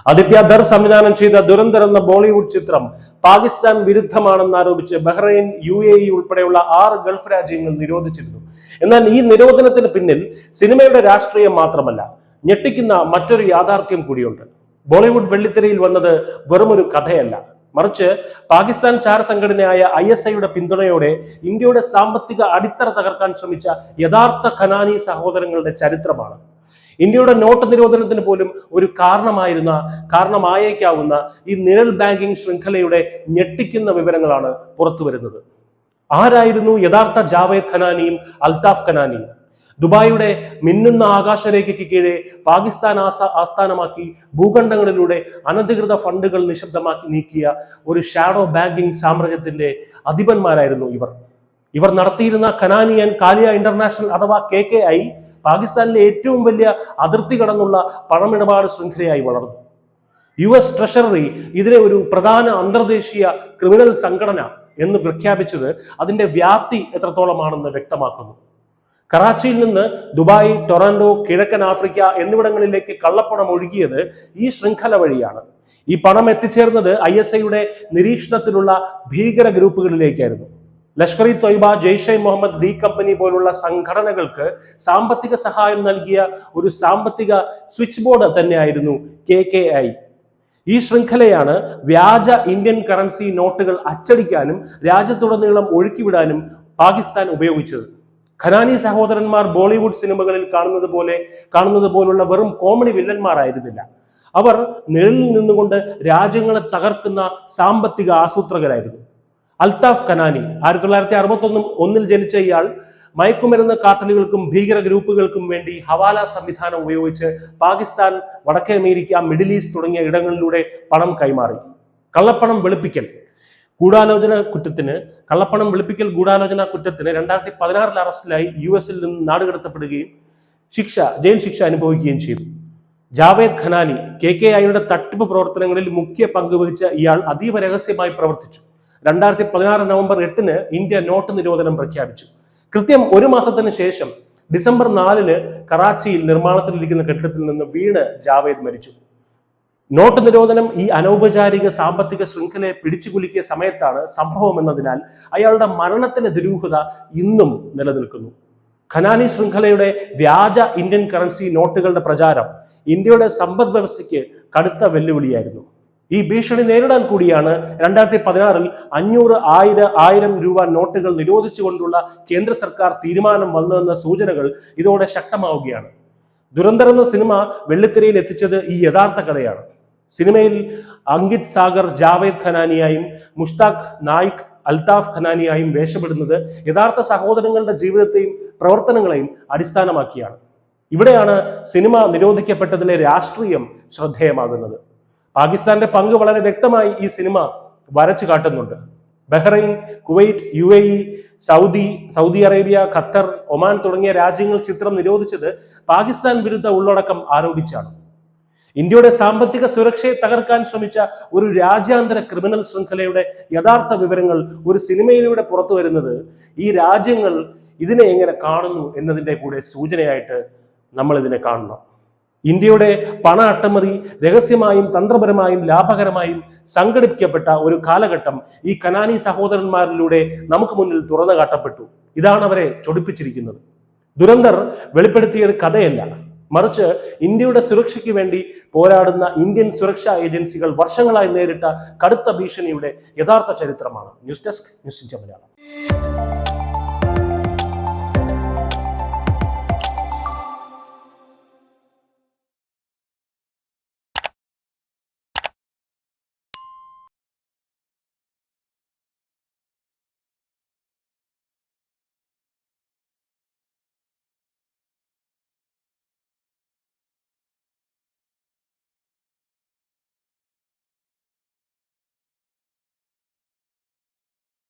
ആദിത്യ ധർ സംവിധാനം ചെയ്ത ദുരന്തർ എന്ന ബോളിവുഡ് ചിത്രം പാകിസ്ഥാൻ വിരുദ്ധമാണെന്നാരോപിച്ച് ബഹ്റൈൻ, UAE ഉൾപ്പെടെയുള്ള 6 ഗൾഫ് രാജ്യങ്ങൾ നിരോധിച്ചിരുന്നു. എന്നാൽ ഈ നിരോധനത്തിന് പിന്നിൽ സിനിമയുടെ രാഷ്ട്രീയം മാത്രമല്ല, ഞെട്ടിക്കുന്ന മറ്റൊരു യാഥാർത്ഥ്യം കൂടിയുണ്ട്. ബോളിവുഡ് വെള്ളിത്തിരയിൽ വന്നത് വെറുമൊരു കഥയല്ല, മറിച്ച് പാകിസ്ഥാൻ ചാര സംഘടനയായ ISIയുടെ പിന്തുണയോടെ ഇന്ത്യയുടെ സാമ്പത്തിക അടിത്തറ തകർക്കാൻ ശ്രമിച്ച യഥാർത്ഥ ഖനാനി സഹോദരങ്ങളുടെ ചരിത്രമാണ്. ഇന്ത്യയുടെ നോട്ട് നിരോധനത്തിന് പോലും ഒരു കാരണമായേക്കാവുന്ന ഈ നിഴൽ ബാങ്കിംഗ് ശൃംഖലയുടെ ഞെട്ടിക്കുന്ന വിവരങ്ങളാണ് പുറത്തു വരുന്നത്. ആരായിരുന്നു യഥാർത്ഥ ജാവേദ് ഖനാനിയും അൽതാഫ് ഖനാനിയും? ദുബായിയുടെ മിന്നുന്ന ആകാശരേഖയ്ക്ക് കീഴെ പാകിസ്ഥാൻ ആസ്ഥാനമാക്കി ഭൂഖണ്ഡങ്ങളിലൂടെ അനധികൃത ഫണ്ടുകൾ നിശബ്ദമാക്കി നീക്കിയ ഒരു ഷാഡോ ബാങ്കിംഗ് സാമ്രാജ്യത്തിന്റെ അധിപന്മാരായിരുന്നു ഇവർ നടത്തിയിരുന്ന ഖനാനി ആൻഡ് കാലിയ ഇന്റർനാഷണൽ അഥവാ KKI പാകിസ്ഥാനിലെ ഏറ്റവും വലിയ അതിർത്തി കടന്നുള്ള പണമിടപാട് ശൃംഖലയായി വളർന്നു. US ട്രഷറി ഇതിനെ ഒരു പ്രധാന അന്തർദേശീയ ക്രിമിനൽ സംഘടന എന്ന് പ്രഖ്യാപിച്ചത് അതിന്റെ വ്യാപ്തി എത്രത്തോളമാണെന്ന് വ്യക്തമാക്കുന്നു. കറാച്ചിയിൽ നിന്ന് ദുബായ്, ടൊറന്റോ, കിഴക്കൻ ആഫ്രിക്ക എന്നിവിടങ്ങളിലേക്ക് കള്ളപ്പണം ഒഴുകിയത് ഈ ശൃംഖല വഴിയാണ്. ഈ പണം എത്തിച്ചേർന്നത് ISIയുടെ നിരീക്ഷണത്തിലുള്ള ഭീകര ഗ്രൂപ്പുകളിലേക്കായിരുന്നു. ലഷ്കർ-ഇ തൊയ്ബ, ജെയ്ഷെ മുഹമ്മദ്, ഡി കമ്പനി പോലുള്ള സംഘടനകൾക്ക് സാമ്പത്തിക സഹായം നൽകിയ ഒരു സാമ്പത്തിക സ്വിച്ച് ബോർഡ് തന്നെയായിരുന്നു KKI. ഈ ശൃംഖലയാണ് വ്യാജ ഇന്ത്യൻ കറൻസി നോട്ടുകൾ അച്ചടിക്കാനും രാജ്യത്തുടനീളം ഒഴുക്കിവിടാനും പാകിസ്ഥാൻ ഉപയോഗിച്ചത്. ഖനാനി സഹോദരന്മാർ ബോളിവുഡ് സിനിമകളിൽ കാണുന്നത് പോലുള്ള വെറും കോമഡി വില്ലന്മാരായിരുന്നില്ല. അവർ നിഴലിൽ നിന്നുകൊണ്ട് രാജ്യങ്ങളെ തകർക്കുന്ന സാമ്പത്തിക ആസൂത്രകരായിരുന്നു. അൽതാഫ് ഖനാനി 1961 ജനിച്ച ഇയാൾ മയക്കുമരുന്ന് കാട്ടലുകൾക്കും ഭീകര ഗ്രൂപ്പുകൾക്കും വേണ്ടി ഹവാല സംവിധാനം ഉപയോഗിച്ച് പാകിസ്ഥാൻ, വടക്കേ അമേരിക്ക, മിഡിൽ ഈസ്റ്റ് തുടങ്ങിയ ഇടങ്ങളിലൂടെ പണം കൈമാറി. കള്ളപ്പണം വെളുപ്പിക്കൽ ഗൂഢാലോചന കുറ്റത്തിന് 2016 അറസ്റ്റിലായി US-ൽ നിന്ന് നാടുകടത്തപ്പെടുകയും ജയിൽ ശിക്ഷ അനുഭവിക്കുകയും ചെയ്തു. ജാവേദ് ഖനാനി KKIയുടെ തട്ടിപ്പ് പ്രവർത്തനങ്ങളിൽ മുഖ്യ പങ്കുവഹിച്ച ഇയാൾ അതീവ രഹസ്യമായി പ്രവർത്തിച്ചു. 2016 നവംബർ 8 ഇന്ത്യ നോട്ട് നിരോധനം പ്രഖ്യാപിച്ചു. കൃത്യം 1 മാസത്തിന് ശേഷം ഡിസംബർ 4 കറാച്ചിയിൽ നിർമ്മാണത്തിലിരിക്കുന്ന കെട്ടിടത്തിൽ നിന്ന് വീണ് ജാവേദ് മരിച്ചു. നോട്ട് നിരോധനം ഈ അനൗപചാരിക സാമ്പത്തിക ശൃംഖലയെ പിടിച്ചുകുലുക്കിയ സമയത്താണ് സംഭവം എന്നതിനാൽ അയാളുടെ മരണത്തിന്റെ ദുരൂഹത ഇന്നും നിലനിൽക്കുന്നു. ഖനാനി ശൃംഖലയുടെ വ്യാജ ഇന്ത്യൻ കറൻസി നോട്ടുകളുടെ പ്രചാരം ഇന്ത്യയുടെ സമ്പദ് വ്യവസ്ഥയ്ക്ക് കടുത്ത വെല്ലുവിളിയായിരുന്നു. ഈ ഭീഷണി നേരിടാൻ കൂടിയാണ് 2016 500, 1000 രൂപ നോട്ടുകൾ നിരോധിച്ചുകൊണ്ടുള്ള കേന്ദ്ര സർക്കാർ തീരുമാനം വന്നതെന്ന സൂചനകൾ ഇതോടെ ശക്തമാവുകയാണ്. ദുരന്തർ എന്ന സിനിമ വെള്ളിത്തിരയിൽ എത്തിച്ചത് ഈ യഥാർത്ഥ കഥയാണ്. സിനിമയിൽ അങ്കിത് സാഗർ ജാവേദ് ഖനാനിയായും മുഷ്താഖ് നായിക് അൽതാഫ് ഖനാനിയായും വേഷപ്പെടുന്നത് യഥാർത്ഥ സഹോദരങ്ങളുടെ ജീവിതത്തെയും പ്രവർത്തനങ്ങളെയും അടിസ്ഥാനമാക്കിയാണ്. ഇവിടെയാണ് സിനിമ നിരോധിക്കപ്പെട്ടതിലെ രാഷ്ട്രീയം ശ്രദ്ധേയമാകുന്നത്. പാകിസ്ഥാന്റെ പങ്ക് വളരെ വ്യക്തമായി ഈ സിനിമ വരച്ചു കാട്ടുന്നുണ്ട്. Bahrain, Kuwait, UAE, Saudi Arabia, Qatar, Oman തുടങ്ങിയ രാജ്യങ്ങൾ ചിത്രം നിരോധിച്ചത് പാകിസ്ഥാൻ വിരുദ്ധ ഉള്ളടക്കം ആരോപിച്ചാണ്. ഇന്ത്യയുടെ സാമ്പത്തിക സുരക്ഷയെ തകർക്കാൻ ശ്രമിച്ച ഒരു രാജ്യാന്തര ക്രിമിനൽ ശൃംഖലയുടെ യഥാർത്ഥ വിവരങ്ങൾ ഒരു സിനിമയിലൂടെ പുറത്തു വരുന്നത് ഈ രാജ്യങ്ങൾ ഇതിനെ എങ്ങനെ കാണുന്നു എന്നതിൻ്റെ കൂടെ സൂചനയായിട്ട് നമ്മൾ ഇതിനെ കാണണം. ഇന്ത്യയുടെ പണ അട്ടമറി രഹസ്യമായും തന്ത്രപരമായും ലാഭകരമായും സംഘടിപ്പിക്കപ്പെട്ട ഒരു കാലഘട്ടം ഈ ഖനാനി സഹോദരന്മാരിലൂടെ നമുക്ക് മുന്നിൽ തുറന്നു കാട്ടപ്പെട്ടു. ഇതാണ് അവരെ ചൊടിപ്പിച്ചിരിക്കുന്നത്. ദുരന്തർ വെളിപ്പെടുത്തിയത് കഥയല്ല, മറിച്ച് ഇന്ത്യയുടെ സുരക്ഷയ്ക്ക് വേണ്ടി പോരാടുന്ന ഇന്ത്യൻ സുരക്ഷാ ഏജൻസികൾ വർഷങ്ങളായി നേരിട്ട കടുത്ത ഭീഷണിയുടെ യഥാർത്ഥ ചരിത്രമാണ്. News desk, news India Malayalam.